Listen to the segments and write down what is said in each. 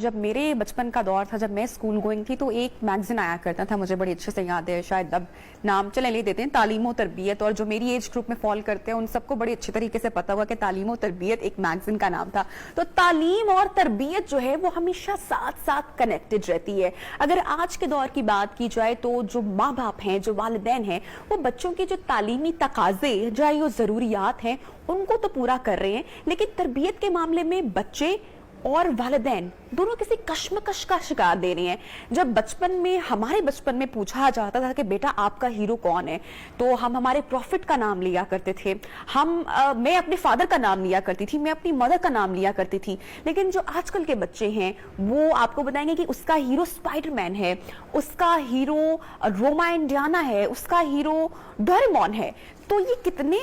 जब मेरे बचपन का दौर था, जब मैं स्कूल गोइंग थी, तो एक मैगजीन आया करता था, मुझे बड़ी अच्छे से याद है, शायद अब नाम चले ले देते हैं, तालीम और तरबियत। और जो मेरी एज ग्रुप में फॉल करते हैं उन सबको बड़ी अच्छी तरीके से पता होगा कि तालीम और तरबियत एक मैगजीन का नाम था। तो तालीम और तरबियत जो है वो हमेशा साथ साथ कनेक्टेड रहती है। अगर आज के दौर की बात की जाए तो जो माँ बाप हैं, जो वालिदैन हैं, वो बच्चों के जो तालीमी तकाजे, जो जरूरियात हैं, उनको तो पूरा कर रहे हैं, लेकिन तरबियत के मामले में बच्चे और वालिदैन दोनों किसी कश्मकश का शिकार दे रहे हैं। जब बचपन में, हमारे बचपन में पूछा जाता था कि बेटा आपका हीरो कौन है, तो हम हमारे प्रॉफिट का नाम लिया करते थे, मैं अपने फादर का नाम लिया करती थी, मैं अपनी मदर का नाम लिया करती थी। लेकिन जो आजकल के बच्चे हैं वो आपको बताएंगे कि उसका हीरो स्पाइडरमैन है, उसका हीरो रोमा इंडियाना है, उसका हीरो डोरेमोन है। तो ये कितने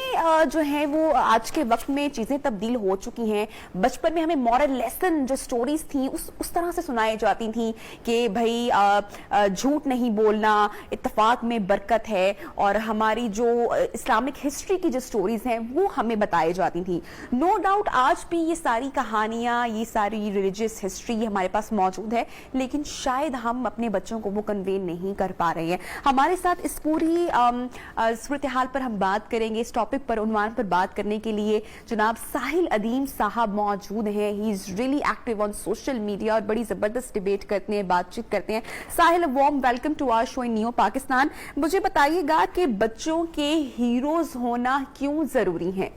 जो है वो आज के वक्त में चीजें तब्दील हो चुकी हैं। बचपन में हमें मॉरल लेसन, जो स्टोरीज थी, उस तरह से सुनाई जाती थी कि भाई झूठ नहीं बोलना, इत्तेफाक में बरकत है, और हमारी जो इस्लामिक हिस्ट्री की जो स्टोरीज हैं वो हमें बताई जाती थी। नो डाउट आज भी ये सारी कहानियां, ये सारी रिलीजियस हिस्ट्री हमारे पास मौजूद है, लेकिन शायद हम अपने बच्चों को वो कन्वे नहीं कर पा रहे हैं। हमारे साथ इस पूरी सूरत हाल पर हम बात करेंगे, इस टॉपिक पर, उन्वान पर बात करने के लिए जनाब साहिल अदीम साहब मौजूद हैं। He is really active on social media और बड़ी जबरदस्त डिबेट करते हैं, बातचीत करते हैं। Sahil, warm welcome to our show in new Pakistan. मुझे बताइएगा कि बच्चों के हीरोज होना क्यों जरूरी है?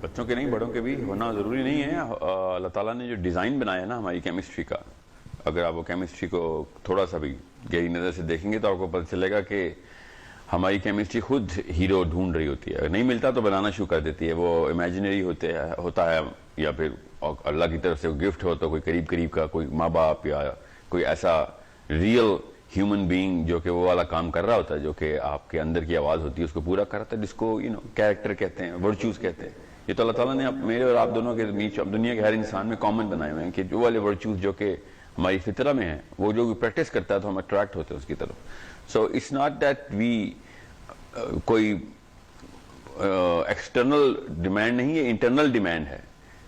बच्चों के नहीं, बड़ों के भी होना जरूरी नहीं है। अल्लाह ताला ने जो डिजाइन बनाया ना हमारी केमिस्ट्री का, अगर आप वो केमिस्ट्री को थोड़ा सा भी गहरी नज़र से देखेंगे तो आपको पता चलेगा कि हमारी केमिस्ट्री खुद हीरो ढूंढ रही होती है। अगर नहीं मिलता तो बनाना शुरू कर देती है। वो इमेजिनरी होता है या फिर अल्लाह की तरफ से गिफ्ट हो, तो कोई करीब करीब का कोई माँ बाप या कोई ऐसा रियल ह्यूमन बीइंग जो कि वो वाला काम कर रहा होता है, जो कि आपके अंदर की आवाज़ होती है उसको पूरा करता है, जिसको कैरेक्टर कहते हैं, वर्चूज कहते हैं। ये तो अल्लाह ताला ने मेरे और आप दोनों के बीच, दुनिया के हर इंसान में कॉमन बनाए हुए हैं कि जो वाले वर्चूज जो कि हमारी फितरा में है, वो जो प्रैक्टिस करता है तो हम अट्रैक्ट होते हैं उसकी तरफ। So it's not that we कोई एक्सटर्नल डिमांड नहीं है, इंटरनल डिमांड है।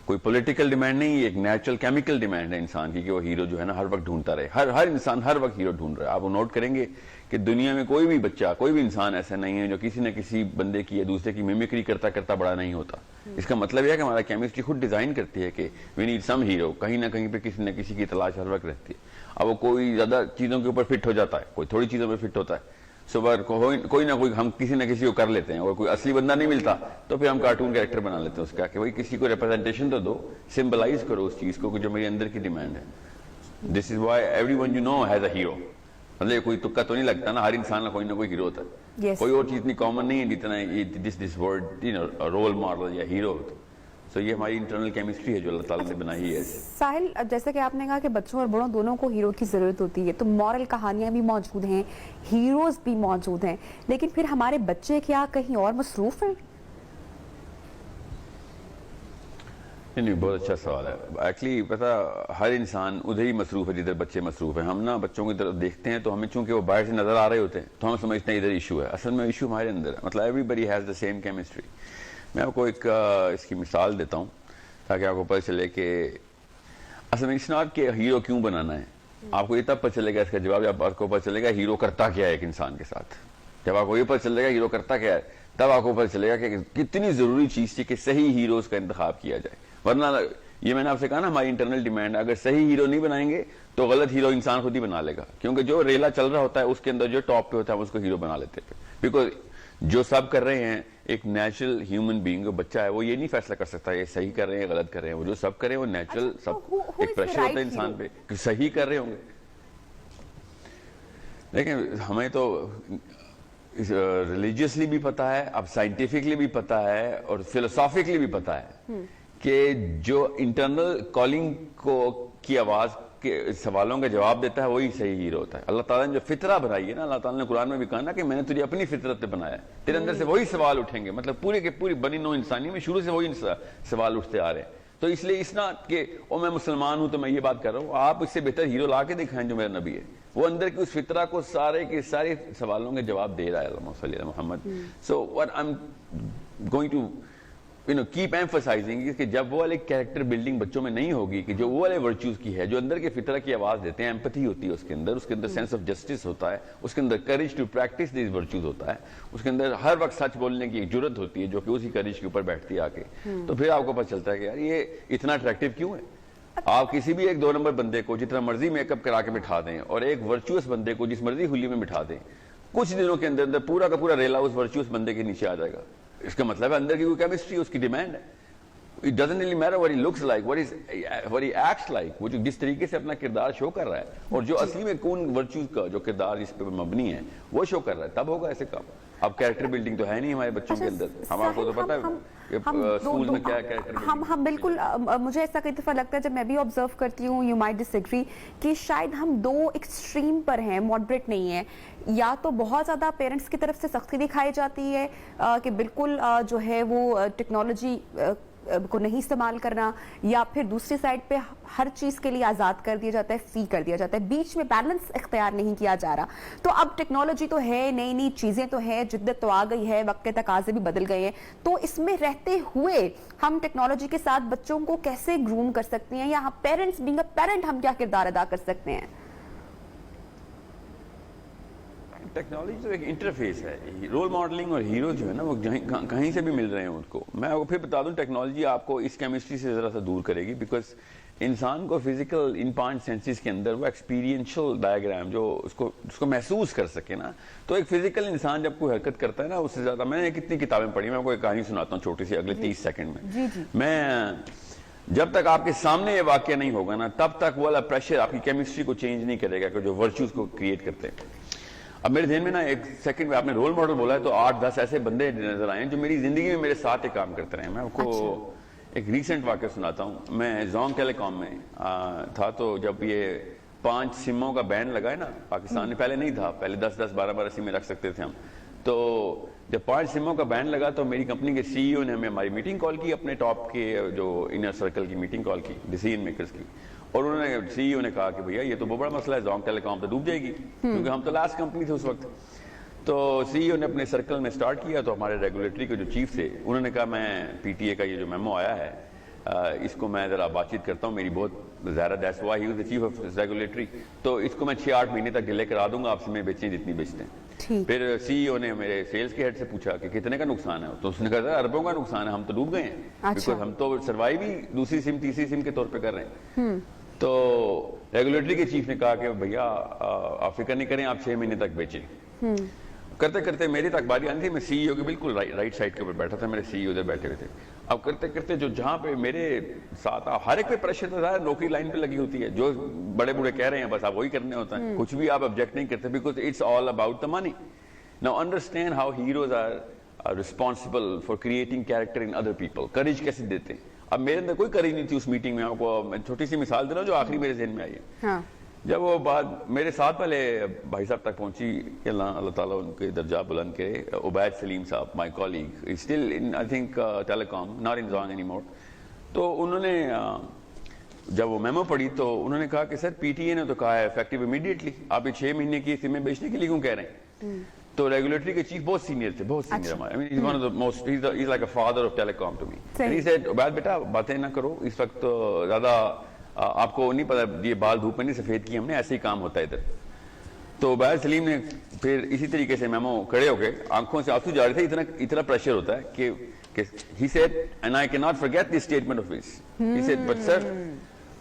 कोई पॉलिटिकल डिमांड नहीं है, एक नेचुरल केमिकल डिमांड है इंसान की कि वो हीरो जो है ना हर वक्त ढूंढता रहे। हर इंसान हर वक्त हीरो ढूंढ रहा है। आप वो नोट करेंगे कि दुनिया में कोई भी बच्चा, कोई भी इंसान ऐसा नहीं है जो किसी न किसी बंदे की या दूसरे की मिमिक्री करता करता बड़ा नहीं होता। इसका मतलब यह है कि हमारा केमिस्ट्री खुद डिजाइन करती है कि वी नीड सम हीरो। कहीं ना कहीं पे किसी न किसी की तलाश हर वक्त रहती है। अब वो कोई ज्यादा चीजों के ऊपर फिट हो जाता है, कोई थोड़ी चीजों पर फिट होता है। सुबह कोई ना कोई हम किसी न किसी को कर लेते हैं, और कोई असली बंदा नहीं मिलता तो फिर हम कार्टून कैरेक्टर बना लेते हैं उसका, कि भाई किसी को रिप्रेजेंटेशन तो दो, सिंबलाइज करो उस चीज को जो मेरे अंदर की डिमांड है। This is why everyone you know has a hero. मतलब कोई तुक्का तो नहीं लगता ना, हर इंसान का कोई ना कोई हीरो होता है। कोई और चीज इतनी कॉमन नहीं है जितना दिस वर्ड रोल मॉडल या हीरो। सो ये हमारी इंटरनल केमिस्ट्री है जो अल्लाह ताला ने बनाई है। साहिल, जैसे कि आपने कहा कि बच्चों और बड़ों दोनों को हीरो की जरूरत होती है, तो मॉरल कहानियां भी मौजूद हैं, हीरोज भी मौजूद हैं, लेकिन फिर हमारे बच्चे क्या कहीं और मसरूफ हैं? नहीं, बहुत अच्छा सवाल है। एक्चुअली पता, हर इंसान उधर ही मसरूफ है जिधर बच्चे मसरूफ है। हम ना बच्चों की तरफ देखते हैं तो हमें चूंकि वो बाहर से नजर आ रहे होते हैं तो हम समझते हैं इधर इशू है। असल में इशू हमारे अंदर है। मतलब everybody has the same chemistry. मैं आपको एक इसकी मिसाल देता हूँ ताकि आपको पता चले कि असल में इट्स नॉट कि हीरो क्यों बनाना है। आपको ये तब पता चलेगा, इसका जवाब जब आपको पता चलेगा हीरो करता क्या है एक इंसान के साथ। जब आपको ये पता चलेगा हीरो करता क्या है, तब आपको पता चलेगा कि कितनी जरूरी चीज थी कि सही हीरोज का इंतखाब किया जाए। वरना ये मैंने आपसे कहा ना, हमारी इंटरनल डिमांड, अगर सही हीरो नहीं बनाएंगे तो गलत हीरो इंसान खुद ही बना लेगा। क्योंकि जो रेला चल रहा होता है उसके अंदर जो टॉप पे होता है उसको हीरो बना लेते हैं। बिकॉज जो सब कर रहे हैं, एक नेचुरल ह्यूमन बीइंग जो बच्चा है वो ये नहीं फैसला कर सकता ये सही कर रहे हैं गलत कर रहे हैं। वो जो सब कर रहे हैं वो नेचुरल सब एक प्रेशर होता है इंसान पे कि सही कर रहे होंगे। लेकिन हमें तो रिलीजियसली भी पता है, अब साइंटिफिकली भी पता है और फिलोसॉफिकली भी पता है कि जो इंटरनल कॉलिंग को की आवाज के सवालों का जवाब देता है वही सही हीरो होता है। अल्लाह ताला ने जो फितरा बनाई है ना, अल्लाह ताला ने कुरान में भी कहा ना कि मैंने तुझे अपनी फितरत पे बनाया है, तेरे अंदर से वही सवाल उठेंगे। मतलब पूरे के पूरी बनी नो इंसानी में शुरू से वही सवाल उठते आ रहे हैं। तो इसलिए इस ना कि ओ मैं मुसलमान हूं तो मैं ये बात कर रहा हूं, आप इससे बेहतर हीरो ला के दिखाएं जो मेरा नबी है। वो अंदर की उस फितरा को सारे के सारे सवालों के जवाब दे रहा है Mohammad. So what I am going to keep emphasising कि जब वो वाले कैरेक्टर बिल्डिंग बच्चों में नहीं होगी, कि जो वो वाले वर्च्यूज की है, जो अंदर के फितरा की आवाज देते हैं, एम्पैथी होती है उसके अंदर सेंस ऑफ जस्टिस होता है, उसके अंदर courage to practise these virtues होता है, उसके अंदर हर वक्त सच बोलने की एक जुर्रत होती है जो कि उसी करेज के ऊपर बैठती है आके, तो फिर आपको पता चलता है कि यार ये इतना अट्रैक्टिव क्यों है। आप किसी भी एक 2 नंबर बंदे को जितना मर्जी मेकअप करा के बिठा दें और एक वर्चुअस बंदे को जिस मर्जी हुलिये में बिठा दें, कुछ दिनों के अंदर अंदर पूरा का पूरा रेला उस वर्चुअस बंदे के नीचे आ जाएगा। इसका मतलब है अंदर की कोई केमिस्ट्री, उसकी डिमांड है। It doesn't really matter what he looks like, what he acts like, वो जो जिस तरीके से अपना किरदार शो कर रहा है और जो असली में कौन वर्च्यूज का जो किरदार जिस पे मबनी है वो शो कर रहा है, तब होगा ऐसे काम। अब कैरेक्टर बिल्डिंग तो है नहीं हमारे बच्चों के अंदर, हम आपको तो पता है स्कूल में क्या कैरेक्टर बिल्डिंग। हम बिल्कुल, मुझे ऐसा कई दफा लगता है जब मैं भी ऑब्जर्व करती हूँ, यू माइट डिसएग्री, कि शायद हम 2 एक्सट्रीम पर हैं, मॉडरेट नहीं है। या तो बहुत ज़्यादा पेरेंट्स की तरफ से सख्ती दिखाई जाती है कि बिल्कुल जो है वो टेक्नोलॉजी को नहीं इस्तेमाल करना, या फिर दूसरी साइड पे हर चीज के लिए आजाद कर दिया जाता है, फ्री कर दिया जाता है, बीच में बैलेंस इख्तियार नहीं किया जा रहा। तो अब टेक्नोलॉजी तो है, नई नई चीजें तो है, जिद्दत तो आ गई है, वक्त के तकाजे भी बदल गए हैं, तो इसमें रहते हुए हम टेक्नोलॉजी के साथ बच्चों को कैसे ग्रूम कर सकते हैं, या पेरेंट्स बीइंग अ पेरेंट हम क्या किरदार अदा कर सकते हैं? टेक्नोलॉजी तो एक इंटरफेस है। रोल मॉडलिंग और हीरो जो है ना वो कहीं से भी मिल रहे हैं उनको। मैं आपको फिर बता दूं, टेक्नोलॉजी आपको इस केमिस्ट्री से जरा सा दूर करेगी, बिकॉज इंसान को फिजिकल इन 5 सेंसेस के अंदर वो एक्सपीरियंशियल डायग्राम जो उसको महसूस कर सके ना, तो एक फिजिकल इंसान जब कोई हरकत करता है ना, उससे ज्यादा मैंने कितनी किताबें पढ़ी, मैं आपको एक कहानी सुनाता हूँ छोटी सी अगले 30 सेकंड में। जी जी। मैं जब तक आपके सामने ये वाक्य नहीं होगा ना, तब तक वो वाला प्रेशर आपकी केमिस्ट्री को चेंज नहीं करेगा कि जो वर्च्यूज को क्रिएट करते हैं। अब मेरे ध्यान में ना एक सेकंड में आपने रोल मॉडल बोला है, तो 8-10 ऐसे बंदे नजर आए हैं जो मेरी जिंदगी में मेरे साथ एक काम करते रहे। मैं आपको एक रीसेंट वाक्य सुनाता हूँ। मैं जोंग टेलीकॉम में था, तो जब ये 5 सिमों का बैन लगा है ना पाकिस्तान में, पहले नहीं था, पहले 10-10 12-12 सिमें रख सकते थे हम। तो जब 5 सिमों का बैन लगा तो मेरी कंपनी के सीईओ ने हमें हमारी मीटिंग कॉल की, अपने टॉप के जो इनर सर्कल की मीटिंग कॉल की, डिसीजन मेकर्स की, और उन्होंने सीईओ ने कहा कि भैया ये तो बहुत बड़ा मसला है, जोंग टेलीकॉम तो डूब जाएगी, क्योंकि हम तो लास्ट कंपनी थे उस वक्त। तो सीईओ ने अपने सर्कल में स्टार्ट किया, तो हमारे रेगुलेटरी के जो चीफ थे उन्होंने कहा मैं पीटीए का ये जो मेमो आया है इसको मैं जरा बातचीत करता हूँ, मेरी बहुत ज़्यादा, that's why he was the chief of regulatory, तो इसको मैं 6-8 महीने तक डिले करा दूंगा, आपसे मैं बेचें जितनी बेचते हैं। फिर सीईओ ने मेरे सेल्स के हेड से पूछा कि कितने का नुकसान है, तो उसने कहा अरबों का नुकसान है, हम तो डूब गए हैं, बिकॉज हम तो सर्वाइव ही दूसरी सिम तीसरी सिम के तौर पर कर रहे हैं। तो रेगुलेटरी के चीफ ने कहा कि भैया आप फिक्र नहीं करें, आप 6 महीने तक बेचें। करते करते मेरी तक बारी आनी थी, मैं सीईओ के बिल्कुल राइट साइड के ऊपर बैठा था, मेरे सीईओ उधर बैठे हुए थे। अब करते करते जो जहां पे मेरे साथ हर एक पे प्रेशर तो रहा है, नौकरी लाइन पे लगी होती है, जो बड़े बूढ़े कह रहे हैं बस आप वही करने होता है, कुछ भी आप ऑब्जेक्ट नहीं करते, because it's all about the money. Now understand how heroes are responsible for creating character in other people. Courage कैसे देते हैं? अब मेरे अंदर कोई करेज नहीं थी उस मीटिंग में। आपको मैं छोटी सी मिसाल दे रहा हूँ जो आखिरी मेरे ज़हन में आई है। हाँ। जब वो बात मेरे साथ पहले भाई साहब तक पहुंची, अल्लाह ताला उनके दर्जा बुलंद करे, उबैद सलीम साहब, my colleague, still in I think telecom, not in Jong anymore. तो उन्होंने जब वो मेमो पढ़ी तो उन्होंने कहा कि सर पीटीए ने तो कहा है इफेक्टिव इमीडिएटली, आप ये 6 महीने की सिमें बेचने के लिए क्यों कह रहे हैं? तो रेगुलेटरी के चीफ बहुत सीनियर थे, बहुत सीनियर हमारे, I mean he is one of the most, he is like a father of telecom to me. And he said Ubaid बेटा बातें ना करो, इस वक्त तो ज्यादा आपको नहीं पता, ये बाल धूप में नहीं सफेद की हमने, ऐसे ही काम होता है इधर। तो उबैद सलीम ने फिर इसी तरीके से मेमो खड़े होके आंखों से आंसू जा रहे थे, इतना प्रेशर होता है कि he said, and I cannot forget this statement of his. He said, but sir,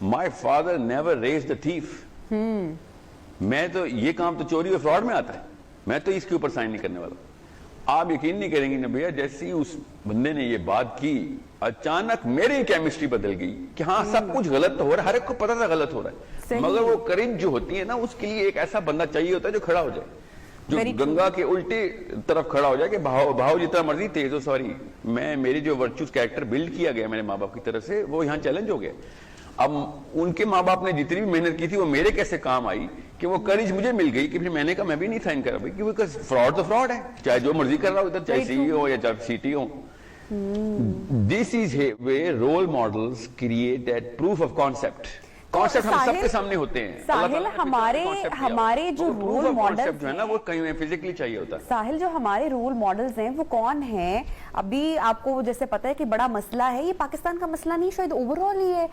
my father never raised a thief. मैं तो ये काम तो चोरी और फ्रॉड में आता है, मैं तो इसके ऊपर साइन नहीं करने वाला। आप यकीन नहीं करेंगे ना भैया, जैसे ही उस बंदे ने ये बात की, अचानक मेरी केमिस्ट्री बदल गई कि हाँ सब कुछ गलत तो हो रहा है, हर एक को पता था गलत हो रहा है, मगर वो करेज जो होती है ना, उसके लिए एक ऐसा बंदा चाहिए होता है जो खड़ा हो जाए, जो गंगा के उल्टे तरफ खड़ा हो जाए कि भाव जितना मर्जी तेज हो, सॉरी मैं मेरी जो वर्चूज कैरेक्टर बिल्ड किया गया मेरे माँ बाप की तरफ से, वो यहाँ चैलेंज हो गया। अब उनके माँ बाप ने जितनी भी मेहनत की थी वो मेरे कैसे काम आई कि वो करेज मुझे मिल गई कि फिर मैंने कहा मैं भी नहीं साइन करा भाई, क्योंकि फ्रॉड तो फ्रॉड है, चाहे जो मर्जी कर रहा हो इधर, चाहे सीईओ या चाहे सीटी हो। This is way role models create that proof of concept. Concept हम साहिल- सबके सामने होते हैं। साहिल, अल्लाह ताला ने हमारे- concept दिया हमारे हुआ है। जो वो proof role of models concept जो है ना हैं- वो कहीं फिजिकली चाहिए होता है। साहिल, जो हमारे रोल मॉडल्स हैं वो कौन हैं? अभी आपको जैसे पता है कि बड़ा मसला है, ये पाकिस्तान का मसला नहीं, शायद ओवरऑल ही है।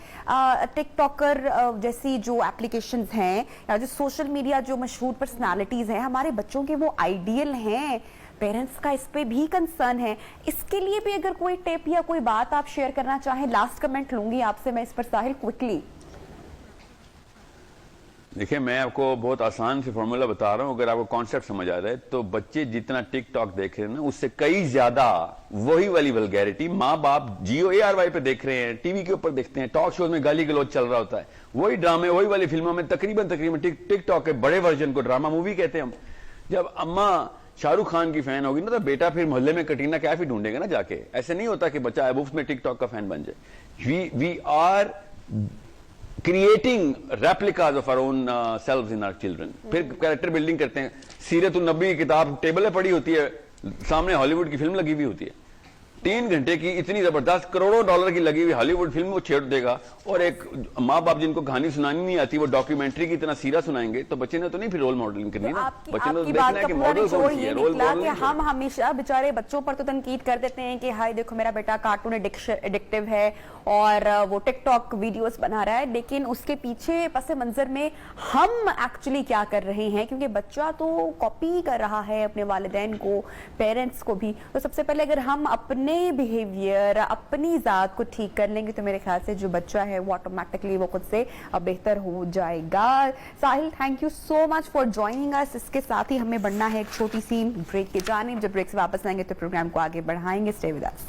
टिकटॉकर जैसी जो एप्लीकेशंस हैं या जो सोशल मीडिया जो मशहूर पर्सनालिटीज हैं, हमारे बच्चों के वो आइडियल हैं। पेरेंट्स का इस पे भी कंसर्न है। इसके लिए भी अगर कोई टिप या कोई बात आप शेयर करना चाहें, लास्ट कमेंट लूंगी आपसे मैं इस पर साहिल, क्विकली। देखिए, मैं आपको बहुत आसान से फॉर्मूला बता रहा हूं, अगर आपको कॉन्सेप्ट समझ आ रहा है तो बच्चे जितना टिकटॉक देख रहे हैं ना, उससे कई ज्यादा वही वाली वल्गैरिटी माँ बाप GOARY पे देख रहे हैं, टीवी के ऊपर देखते हैं, टॉक शोज में गाली गलौज चल रहा होता है, वही ड्रामे वही वाली फिल्मों में तकरीबन टिकटॉक के बड़े वर्जन को ड्रामा मूवी कहते हैं हम। जब अम्मा शाहरुख खान की फैन होगी ना तो बेटा फिर मोहल्ले में कटरीना कैफ ही ढूंढेगा ना जाके। ऐसे नहीं होता कि बच्चा मुफ्त में टिकटॉक का फैन बन जाए। We are creating replicas of our own selves in our children. फिर कैरेक्टर बिल्डिंग करते हैं। सीरत नबी की किताब टेबल पे पड़ी होती है, सामने हॉलीवुड की फिल्म लगी हुई होती है, 3 घंटे की इतनी जबरदस्त करोड़ों डॉलर की लगी हुई हॉलीवुड फिल्म वो छेड़ देगा, और एक माँ बाप जिनको कहानी सुनानी नहीं आती वो डॉक्यूमेंट्री की तरह सीरा सुनाएंगे, तो बच्चे ने तो नहीं फिर रोल मॉडलिंग करनी ना। बच्चे ने तो देखना है कि मॉडल कौन सी है, रोल मॉडल कि हम हमेशा बेचारे बच्चों पर तो तनकीद कर देते हैं कि हाय देखो मेरा बेटा कार्टून एडिक्टिव है और वो टिकटॉक वीडियोस बना रहा है, लेकिन उसके पीछे पस मंजर में हम एक्चुअली क्या कर रहे हैं, क्योंकि बच्चा तो कॉपी कर रहा है अपने वालिदैन को, पेरेंट्स को भी। तो सबसे पहले अगर हम अपने बिहेवियर, अपनी जात को ठीक कर लेंगे तो मेरे ख्याल से जो बच्चा है वो ऑटोमेटिकली वो खुद से बेहतर हो जाएगा। Sahil, thank you so much for joining us. इसके साथ ही हमें बढ़ना है एक छोटी सी ब्रेक की जानिब। जब ब्रेक से वापस आएंगे तो प्रोग्राम को आगे बढ़ाएंगे। Stay with us.